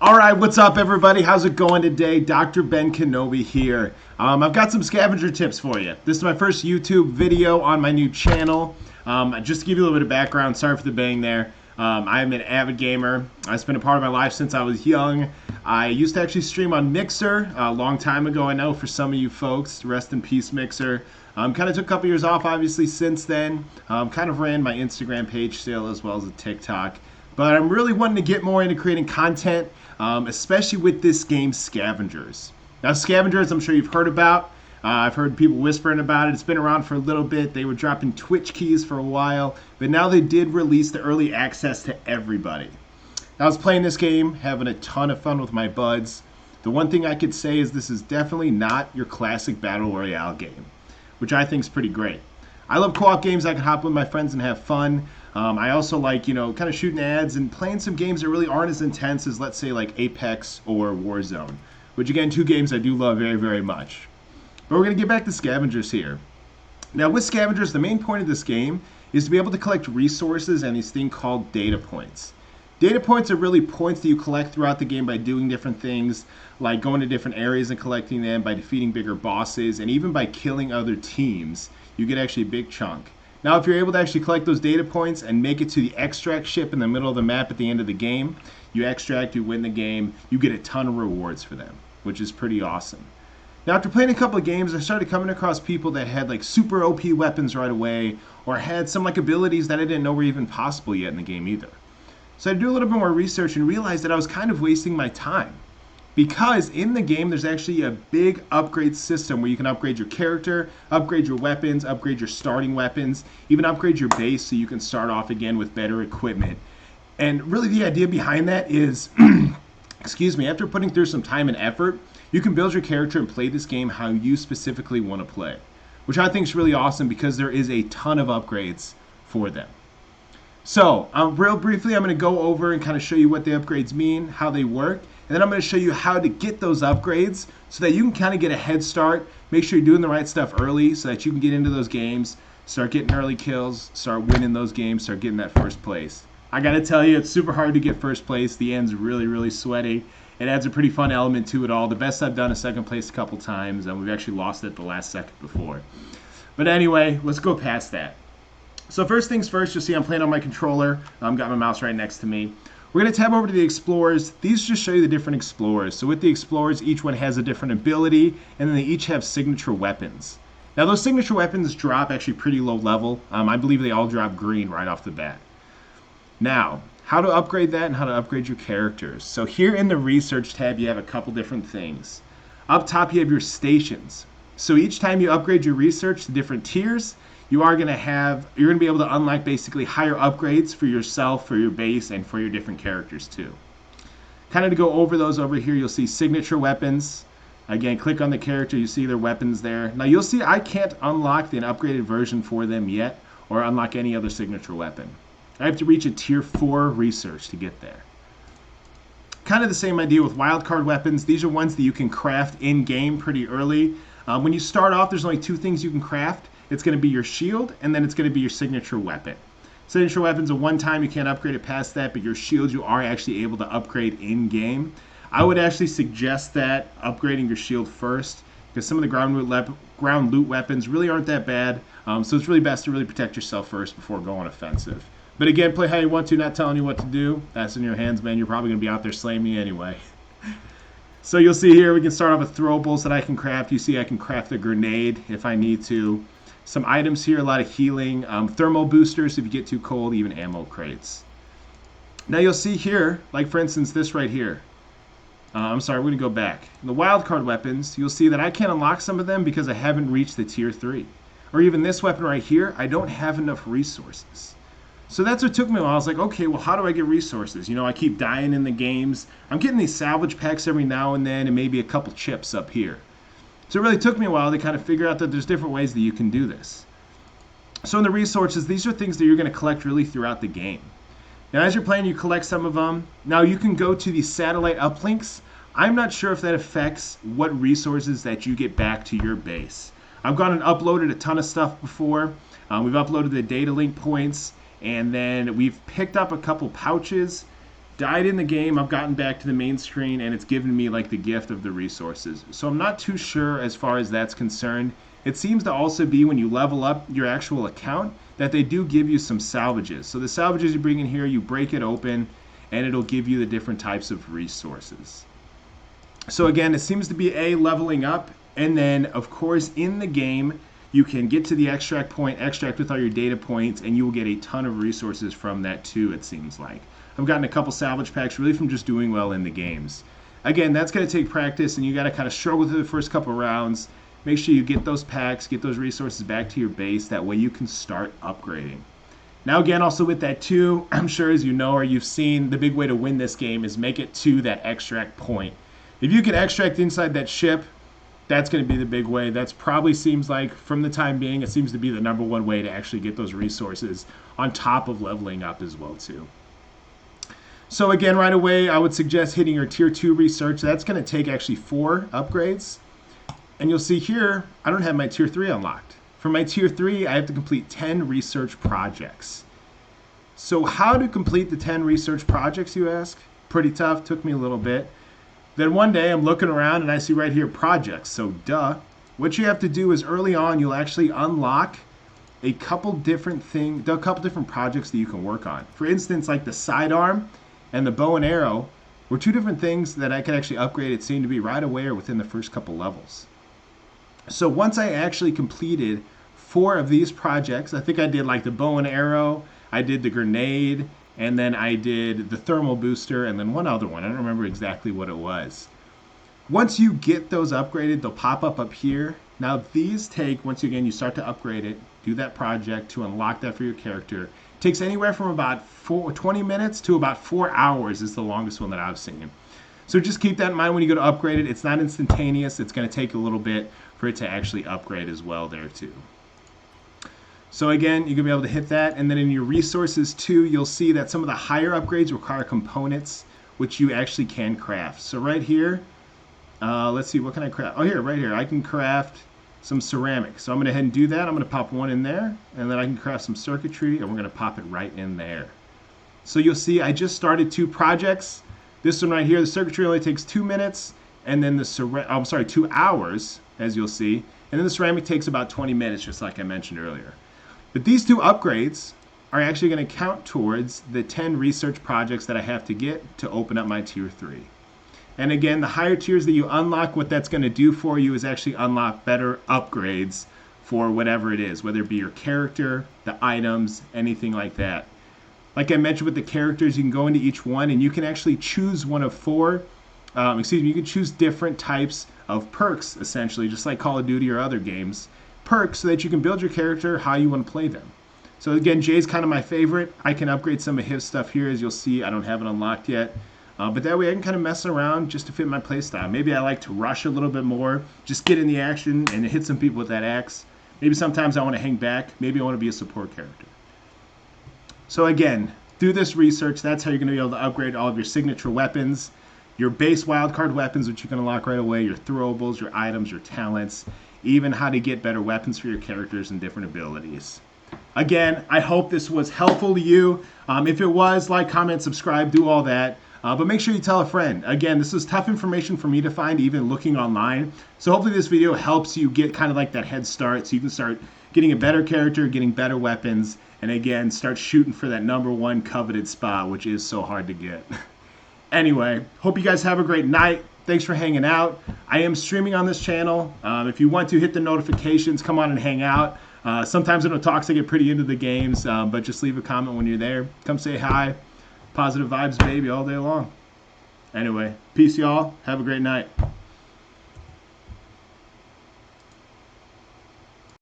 All right, what's up, everybody? How's it going today? Dr. Ben Kenobi here. I've got some scavenger tips for you. This is my first YouTube video on my new channel. Just to give you a little bit of background, sorry for the bang there. I'm an avid gamer. I spent a part of my life since I was young. I used to actually stream on Mixer a long time ago, I know, for some of you folks. Rest in peace, Mixer. Kind of took a couple years off, obviously, since then. Kind of ran my Instagram page still, as well as a TikTok. But I'm really wanting to get more into creating content, especially with this game, Scavengers. Now, Scavengers, I'm sure you've heard about. I've heard people whispering about it. It's been around for a little bit. They were dropping Twitch keys for a while, but now they did release the early access to everybody. I was playing this game, having a ton of fun with my buds. The one thing I could say is this is definitely not your classic Battle Royale game, which I think is pretty great. I love co-op games I can hop with my friends and have fun. I also like, kind of shooting ads and playing some games that really aren't as intense as, let's say, like Apex or Warzone, which, again, two games I do love very, very much. But we're going to get back to Scavengers here. Now, with Scavengers, the main point of this game is to be able to collect resources and these things called data points. Data points are really points that you collect throughout the game by doing different things, like going to different areas and collecting them, by defeating bigger bosses, and even by killing other teams. You get actually a big chunk. Now, if you're able to actually collect those data points and make it to the extract ship in the middle of the map at the end of the game, you extract, you win the game, you get a ton of rewards for them, which is pretty awesome. Now, after playing a couple of games, I started coming across people that had like super OP weapons right away, or had some like abilities that I didn't know were even possible yet in the game either. So I did a little bit more research and realized that I was kind of wasting my time. Because in the game, there's actually a big upgrade system where you can upgrade your character, upgrade your weapons, upgrade your starting weapons, even upgrade your base so you can start off again with better equipment. And really the idea behind that is, excuse me, after putting through some time and effort, you can build your character and play this game how you specifically want to play, which I think is really awesome because there is a ton of upgrades for them. So, real briefly, I'm going to go over and kind of show you what the upgrades mean, how they work, and then I'm going to show you how to get those upgrades so that you can kind of get a head start, make sure you're doing the right stuff early so that you can get into those games, start getting early kills, start winning those games, start getting that first place. I got to tell you, it's super hard to get first place. The end's really, really sweaty. It adds a pretty fun element to it all. The best I've done is second place a couple times, and we've actually lost it the last second before. But anyway, let's go past that. So first things first, you'll see I'm playing on my controller. Got my mouse right next to me. We're going to tab over to the Explorers. These just show you the different Explorers. So with the Explorers, each one has a different ability, and then they each have signature weapons. Now those signature weapons drop actually pretty low level. I believe they all drop green right off the bat. Now, how to upgrade that and how to upgrade your characters. So here in the Research tab, you have a couple different things. Up top, you have your stations. So each time you upgrade your research to different tiers, you're going to be able to unlock basically higher upgrades for yourself, for your base, and for your different characters too. Kind of to go over those over here, you'll see signature weapons. Again, click on the character, you see their weapons there. Now you'll see I can't unlock an upgraded version for them yet, or unlock any other signature weapon. I have to reach a tier 4 research to get there. Kind of the same idea with wildcard weapons. These are ones that you can craft in-game pretty early. When you start off, there's only two things you can craft. It's going to be your shield, and then it's going to be your signature weapon. Signature weapon's a one-time, you can't upgrade it past that, but your shield you are actually able to upgrade in-game. I would actually suggest that upgrading your shield first, because some of the ground loot weapons really aren't that bad, so it's really best to really protect yourself first before going offensive. But again, play how you want to, not telling you what to do. That's in your hands, man. You're probably going to be out there slaying me anyway. So you'll see here we can start off with throwables that I can craft. You see I can craft a grenade if I need to. Some items here, a lot of healing, thermal boosters if you get too cold, even ammo crates. Now you'll see here, like for instance this right here. I'm sorry, we're going to go back. In the wildcard weapons, you'll see that I can't unlock some of them because I haven't reached the tier 3. Or even this weapon right here, I don't have enough resources. So that's what took me a while. I was like, okay, well, how do I get resources? I keep dying in the games. I'm getting these salvage packs every now and then and maybe a couple chips up here. So it really took me a while to kind of figure out that there's different ways that you can do this. So in the resources, these are things that you're going to collect really throughout the game. Now as you're playing, you collect some of them. Now you can go to the satellite uplinks. I'm not sure if that affects what resources that you get back to your base. I've gone and uploaded a ton of stuff before. We've uploaded the data link points, and then we've picked up a couple pouches died in the game. I've gotten back to the main screen, and it's given me like the gift of the resources. So I'm not too sure as far as that's concerned. It seems to also be when you level up your actual account that they do give you some salvages. So the salvages you bring in here, you break it open, and it'll give you the different types of resources. So again, it seems to be leveling up, and then of course in the game you can get to the extract point, extract with all your data points, and you will get a ton of resources from that too, it seems like. I've gotten a couple salvage packs really from just doing well in the games. Again, that's going to take practice, and you got to kind of struggle through the first couple rounds. Make sure you get those packs, get those resources back to your base. That way you can start upgrading. Now again, also with that too, I'm sure as you know or you've seen, the big way to win this game is make it to that extract point. If you can extract inside that ship, that's going to be the big way. That's probably seems like, from the time being, it seems to be the #1 way to actually get those resources on top of leveling up as well too. So again, right away, I would suggest hitting your tier 2 research. That's going to take actually 4 upgrades. And you'll see here, I don't have my tier 3 unlocked. For my tier 3, I have to complete 10 research projects. So how to complete the 10 research projects, you ask? Pretty tough, took me a little bit. Then one day I'm looking around and I see right here projects, so duh. What you have to do is early on you'll actually unlock a couple different projects that you can work on. For instance, like the sidearm and the bow and arrow were 2 different things that I could actually upgrade, it seemed to be right away or within the first couple levels. So once I actually completed 4 of these projects, I think I did like the bow and arrow, I did the grenade, and then I did the thermal booster, and then one other one. I don't remember exactly what it was. Once you get those upgraded, they'll pop up here. Now these take, once again, you start to upgrade it, do that project to unlock that for your character. It takes anywhere from about 20 minutes to about 4 hours is the longest one that I've seen. So just keep that in mind when you go to upgrade it. It's not instantaneous. It's going to take a little bit for it to actually upgrade as well there too. So again, you're going to be able to hit that. And then in your resources too, you'll see that some of the higher upgrades require components, which you actually can craft. So right here, let's see, what can I craft? Oh, here, right here, I can craft some ceramics. So I'm going to go ahead and do that. I'm going to pop one in there, and then I can craft some circuitry, and we're going to pop it right in there. So you'll see I just started 2 projects. This one right here, the circuitry only takes 2 minutes, and then the 2 hours, as you'll see. And then the ceramic takes about 20 minutes, just like I mentioned earlier. But these 2 upgrades are actually going to count towards the 10 research projects that I have to get to open up my tier 3. And again, the higher tiers that you unlock, what that's going to do for you is actually unlock better upgrades for whatever it is, whether it be your character, the items, anything like that. Like I mentioned with the characters, you can go into each one and you can actually choose one of 4, you can choose different types of perks, essentially, just like Call of Duty or other games. Perks so that you can build your character how you want to play them. So again, Jay's kind of my favorite. I can upgrade some of his stuff here, as you'll see. I don't have it unlocked yet. But that way I can kind of mess around just to fit my playstyle. Maybe I like to rush a little bit more, just get in the action and hit some people with that axe. Maybe sometimes I want to hang back. Maybe I want to be a support character. So again, through this research, that's how you're going to be able to upgrade all of your signature weapons, your base wildcard weapons, which you can unlock right away, your throwables, your items, your talents, even how to get better weapons for your characters and different abilities. Again, I hope this was helpful to you. If it was, like, comment, subscribe, do all that. But make sure you tell a friend. Again, this is tough information for me to find, even looking online. So hopefully this video helps you get kind of like that head start so you can start getting a better character, getting better weapons, and again, start shooting for that #1 coveted spot, which is so hard to get. Anyway, hope you guys have a great night. Thanks for hanging out. I am streaming on this channel. If you want to, hit the notifications, come on and hang out. Sometimes in the talks I get pretty into the games, but just leave a comment when you're there. Come say hi. Positive vibes, baby, all day long. Anyway, peace, y'all. Have a great night.